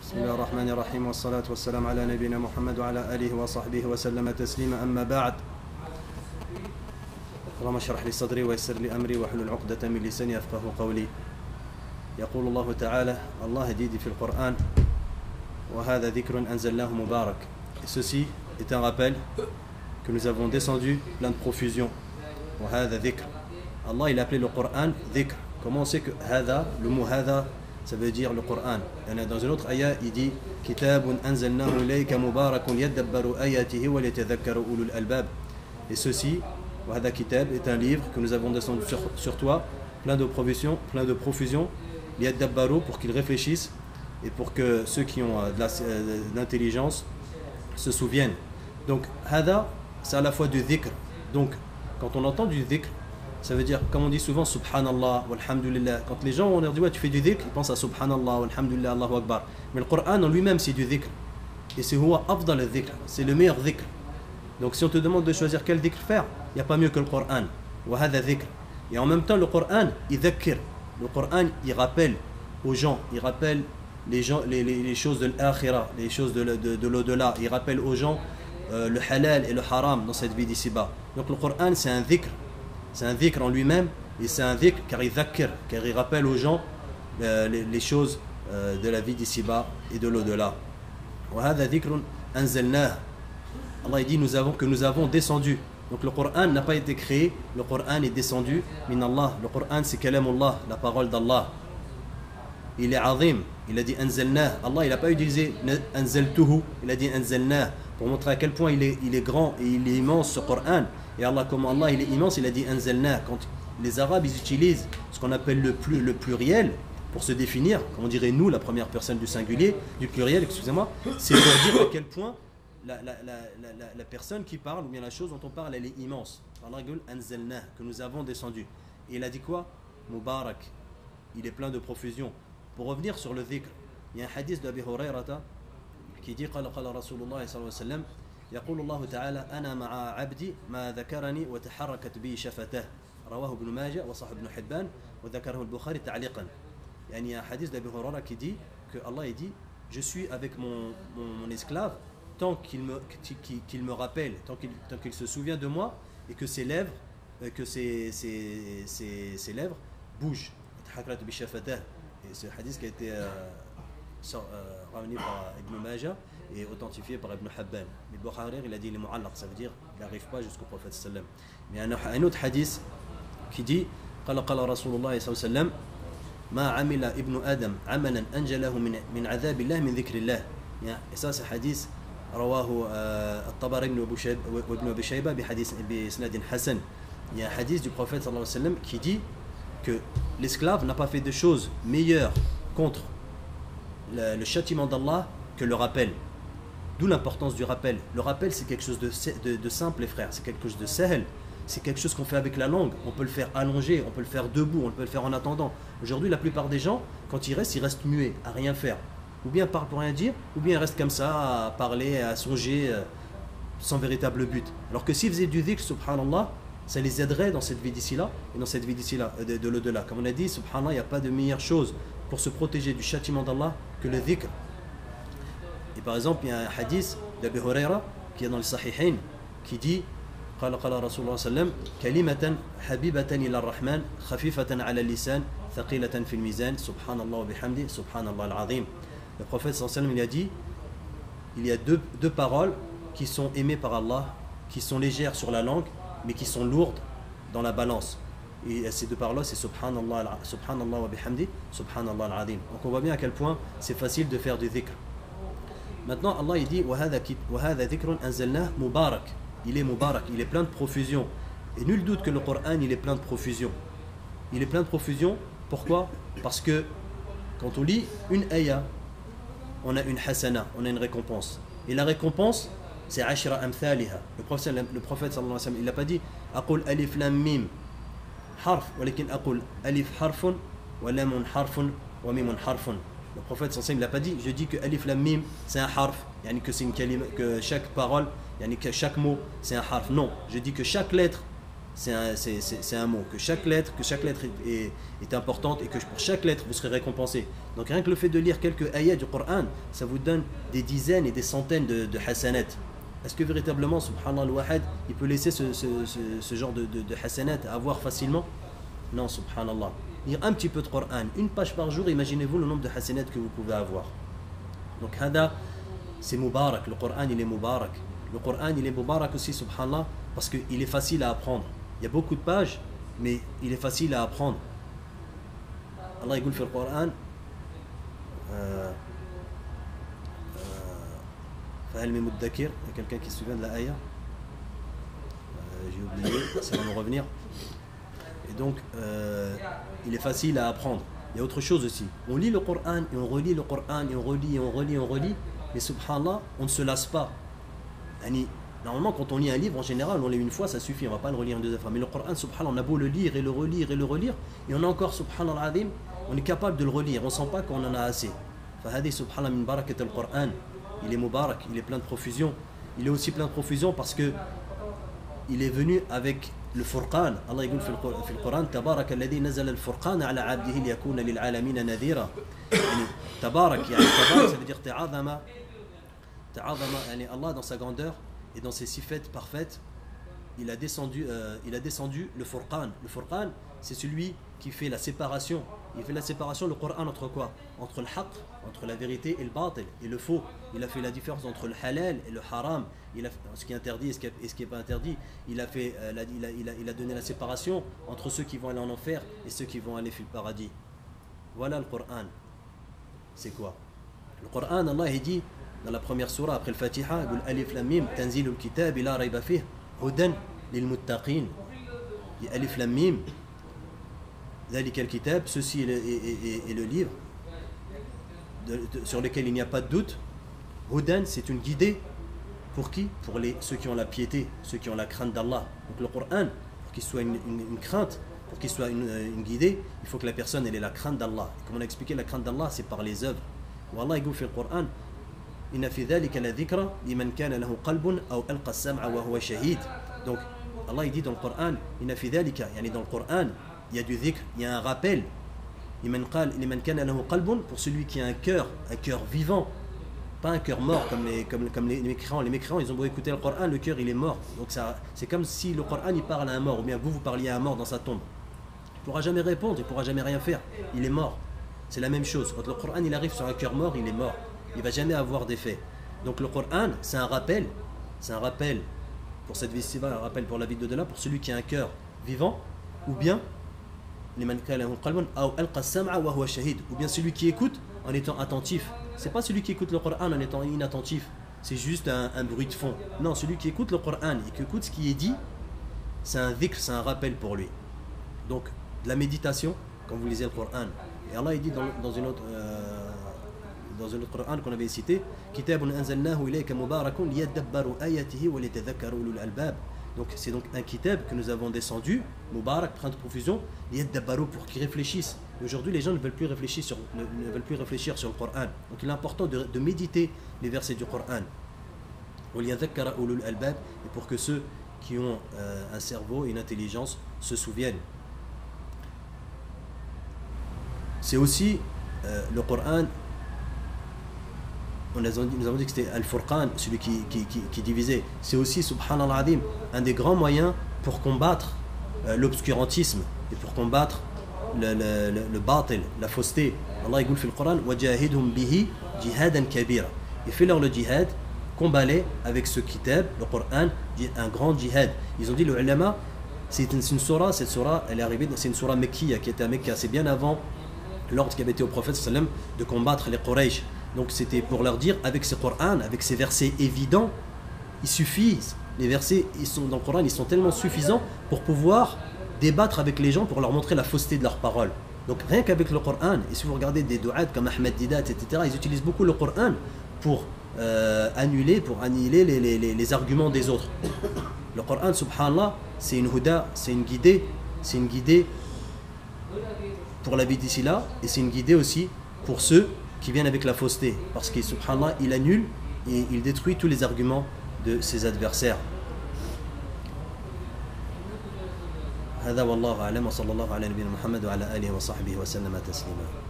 بسم الله الرحمن الرحيم والصلاة والسلام على نبينا محمد وعلى آله وصحبه وسلم تسليما أما بعد اللهم اشرح لي صدري ويسر لي أمري واحلل عقدة من لساني يفقهوا قولي يقول الله تعالى الله dit في القرآن وهذا ذكر أنزلناه مبارك. Et ceci est un rappel que nous avons descendu plein de profusion. وهذا ذكر. Allah il a appelé le Coran dhikr. Comment on sait que hada, le mot hada ça veut dire le Coran. Dans une autre ayah il dit kitabun anzalnahu ilayka mubarakun yadabbaru ayatihi wa liyatadhakkaru ulul albab. Et ceci وهذا kitab est un livre que nous avons descendu sur toi plein de profusion liyadabbaru pour qu'ils réfléchissent et pour que ceux qui ont de l'intelligence se souviennent. Donc hada c'est à la fois du dhikr. Donc quand on entend du dhikr, ça veut dire, comme on dit souvent, subhanallah, walhamdulillah. Quand les gens on leur dit, ouais, tu fais du dhikr, ils pensent à subhanallah, walhamdulillah, Allahu akbar. Mais le Coran en lui-même, c'est du dhikr. Et c'est huwa afdal al-dhikr, c'est le meilleur dhikr. Donc si on te demande de choisir quel dhikr faire, il n'y a pas mieux que le Coran. Wa hadha dhikr. Et en même temps, le Coran, il dhakkir. Le Coran, il rappelle aux gens, il rappelle les choses de l'akhira, les choses de l'au-delà. Il rappelle aux gens le halal et le haram dans cette vie d'ici-bas. Donc le Coran, c'est un dhikr. C'est un dhikr en lui-même et c'est un dhikr car il dhakkir, car il rappelle aux gens les choses de la vie d'ici-bas et de l'au-delà. وهذا ذكر أنزلناه. Allah dit nous avons descendu. Donc le Coran n'a pas été créé, le Coran est descendu min Allah. Le Coran c'est kalamullah, la parole d'Allah. Il est azim, il a dit anzalnah. Allah il n'a pas utilisé anzaltuhu, il a dit anzalnah pour montrer à quel point il est grand et il est immense ce Coran. Et Allah, comme Allah il est immense, il a dit anzalna. Quand les Arabes ils utilisent ce qu'on appelle le pluriel pour se définir, comme on dirait nous, la première personne du singulier, du pluriel, excusez-moi, c'est pour dire à quel point la personne qui parle, ou bien la chose dont on parle, elle est immense. Allah dit anzalna, que nous avons descendu. Et il a dit quoi? Mubarak, il est plein de profusion. Pour revenir sur le dhikr, il y a un hadith d'Abi Hurayrata qui dit قال Rasulullah sallallahu alayhi wa sallam يقول الله تعالى أنا مع عبدي ما ذكرني وتحركت بي شفتاه رواه ابن ماجه وصححه ابن حبان وذكره البخاري تعليقا. يعني il y a un hadith d'Abi Huraira qui dit que Allah dit je suis avec mon esclave tant qu'il me rappelle, tant qu'il se souvient de moi et que ses lèvres bougent. تحركت بي شفتاه. Et ce hadith qui a été ramené par Ibn Majah et authentifié par Ibn Habban. Mais Bukhari il a dit les mu'allaq, ça veut dire il n'arrive pas jusqu'au prophète sallam. Mais un autre hadith qui dit قال رسول الله صلى الله عليه وسلم ما عمل ابن آدم عملا أنجله من عذاب الله من ذكر الله. Et ça c'est hadith رواه الطبراني وابن أبي شيبة بإسناد حسن. Il y a un hadith du prophète sallallahu alayhi wa sallam qui dit que l'esclave n'a pas fait de choses meilleures contre le châtiment d'Allah que le rappel. D'où l'importance du rappel. Le rappel c'est quelque chose de simple les frères, c'est quelque chose de sahl, c'est quelque chose qu'on fait avec la langue, on peut le faire allongé, on peut le faire debout, on peut le faire en attendant. Aujourd'hui la plupart des gens, quand ils restent muets, à rien faire. Ou bien parlent pour rien dire, ou bien ils restent comme ça, à parler, à songer, sans véritable but. Alors que s'ils faisaient du dhikr, subhanallah, ça les aiderait dans cette vie d'ici-là, et dans cette vie d'ici-là, de l'au-delà. Comme on a dit, subhanallah, il n'y a pas de meilleure chose pour se protéger du châtiment d'Allah que le dhikr. Et par exemple, il y a un hadith d'Abi Huraira qui est dans le Sahihain qui dit قال رسول الله صلى الله عليه وسلم كلمة حبيبة إلى الرحمن خفيفة على اللسان ثقيلة في الميزان سبحان الله وبحمده سبحان الله العظيم. Le prophète صلى الله عليه وسلم il a dit il y a deux paroles qui sont aimées par Allah, qui sont légères sur la langue mais qui sont lourdes dans la balance. Et ces deux paroles c'est subhanallah wa bihamdi subhanallah al-azim. Donc on voit bien à quel point c'est facile de faire du dhikr. Maintenant Allah il dit وهذا ذكر أنزلناه مبارك. Il est mubarak, il est plein de profusion. Et nul doute que le Coran il est plein de profusion. Il est plein de profusion. Pourquoi? Parce que quand on lit une ayah, on a une hasana, on a une récompense. Et la récompense c'est ashra amthaliha. Le prophète sallallahu alayhi wa sallam il n'a pas dit aqul alif lam mim harf walakin aqul alif harfun wa lamun harfun wa mimun harfun. Le prophète sallallahu alayhi wa sallam il n'a pas dit je dis que alif lam mim c'est un harf, yani que c'est une kalima, que chaque parole, yani que chaque mot c'est un harf. Non, je dis que chaque lettre c'est un mot, que chaque lettre est importante et que pour chaque lettre vous serez récompensé. Donc rien que le fait de lire quelques ayats du Coran, ça vous donne des dizaines et des centaines de hasanat. Est-ce que véritablement, subhanallah al-wahid, il peut laisser ce genre de hasanat à avoir facilement? Non, subhanallah. Lire un petit peu de Coran, une page par jour, imaginez-vous le nombre de hasanat que vous pouvez avoir. Donc hada, c'est mubarak, le Coran il est mubarak. Le Coran il est mubarak aussi, subhanallah, parce qu'il est facile à apprendre. Il y a beaucoup de pages, mais il est facile à apprendre. Allah dit dans le Coran, il y a quelqu'un qui se souvient de la ayah, j'ai oublié, ça va me revenir. Et donc, il est facile à apprendre. Il y a autre chose aussi. On lit le Coran et on relit le Coran et on relit, on relit, on relit. Mais subhanallah, on ne se lasse pas. Normalement, quand on lit un livre, en général, on lit une fois, ça suffit, on ne va pas le relire une deuxième fois. Mais le Coran, subhanallah, on a beau le lire et le relire et le relire, et on a encore, subhanallah al-azim, on est capable de le relire, on ne sent pas qu'on en a assez. Fahadi, subhanallah, min barakat al-Qur'an, il est mubarak, il est plein de profusion. Il est aussi plein de profusion parce que il est venu avec le Furqan. Allah dit dans le Coran, Tabarak alladhi nazala al-Furqan ala abdihi liyakuna lil alamina nadhira. Tabarak, tabarak, ça veut dire ta'azama. Ta'azama, Allah dans sa grandeur et dans ses sifat parfaites, il a descendu le Furqan. Le Furqan, c'est celui qui fait la séparation. Il fait la séparation, le Coran, entre quoi? Entre le haqq, entre la vérité et le batil, et le faux. Il a fait la différence entre le halal et le haram. Il a fait ce qui est interdit et ce qui n'est pas interdit. Il a donné la séparation entre ceux qui vont aller en enfer et ceux qui vont aller dans le paradis. Voilà le Coran. C'est quoi? Le Coran, Allah il dit dans la première surah après le Fatiha, il dit Alif Lam Mim, Tanzilul Kitab la rayba fih, Hudan lil muttaqin. Il dit Alif Lam Mim, Dhalika al-Kitab, ceci est le livre sur lequel il n'y a pas de doute. Hudan, c'est une guidée. Pour qui? Pour ceux qui ont la piété, ceux qui ont la crainte d'Allah. Donc le Coran, pour qu'il soit une crainte, pour qu'il soit une guidée, il faut que la personne ait la crainte d'Allah. Et comme on a expliqué, la crainte d'Allah, c'est par les œuvres. Wallah, il dit dans le Coran, Inna fi dhalika la dhikra liman kana lahu qalbun aw alqa as-sam'a wa huwa shahid. Donc Allah il dit dans le Coran, Inna fi dhalika, yani dans le Coran, il y a du dhikr, il y a un rappel. Liman kana lahu qalbun, pour celui qui a un cœur vivant. Pas un cœur mort comme les mécréants. Les mécréants, ils ont beau écouter le Coran, le cœur il est mort. Donc c'est comme si le Coran il parle à un mort, ou bien vous parliez à un mort dans sa tombe. Il ne pourra jamais répondre, il ne pourra jamais rien faire. Il est mort. C'est la même chose. Quand le Coran il arrive sur un cœur mort, il est mort. Il ne va jamais avoir d'effet. Donc le Coran, c'est un rappel. C'est un rappel pour cette vie-ci, un rappel pour la vie de-delà, pour celui qui a un cœur vivant, ou bien ou bien celui qui écoute en étant attentif. C'est pas celui qui écoute le Coran en étant inattentif, c'est juste un bruit de fond. Non, celui qui écoute le Coran et qui écoute ce qui est dit, c'est un dhikr, c'est un rappel pour lui. Donc de la méditation quand vous lisez le Coran. Et Allah il dit dans une autre Coran qu'on avait cité, Kitabun anzalnahu ilayka mubarakun liyadabbaru ayatihi wa litadhakkaru ulul albab. Donc c'est donc un kitab que nous avons descendu, Mubarak, plein de profusion, liyadabbaru, pour qu'ils réfléchissent. Aujourd'hui, les gens ne veulent plus réfléchir sur le Coran. Donc il est important de méditer les versets du Coran. Et pour que ceux qui ont un cerveau et une intelligence se souviennent. C'est aussi le Coran. Nous avons dit que c'était Al-Furqan, celui qui divisait. C'est aussi, subhanallah adim, un des grands moyens pour combattre l'obscurantisme et pour combattre le batil, la fausseté. Allah dit dans le Coran, وَجَاهِدْهُمْ بِهِ جِهَادًا كَبِيرًا. Et fais-leur le djihad, combat-les avec ce kitab, le Coran, un grand djihad. Ils ont dit, le ulama, c'est une surah, cette surah, elle est arrivée, c'est une surah mekkiya qui était à Mekka, c'est bien avant l'ordre qui avait été au prophète sallam de combattre les Quraysh. Donc c'était pour leur dire, avec ce Coran, avec ces versets évidents, ils suffisent. Les versets dans le Coran, ils sont tellement suffisants pour pouvoir débattre avec les gens, pour leur montrer la fausseté de leurs paroles. Donc rien qu'avec le Coran, et si vous regardez des du'at comme Ahmed Didat, etc., ils utilisent beaucoup le Coran pour annihiler les arguments des autres. Le Coran, subhanallah, c'est une huda, c'est une guidée pour la vie d'ici là, et c'est une guidée aussi pour ceux qui viennent avec la fausseté, parce que subhanallah, il annule et il détruit tous les arguments de ses adversaires. هذا والله أعلم وصلى الله على نبينا محمد وعلى آله وصحبه وسلم تسليما.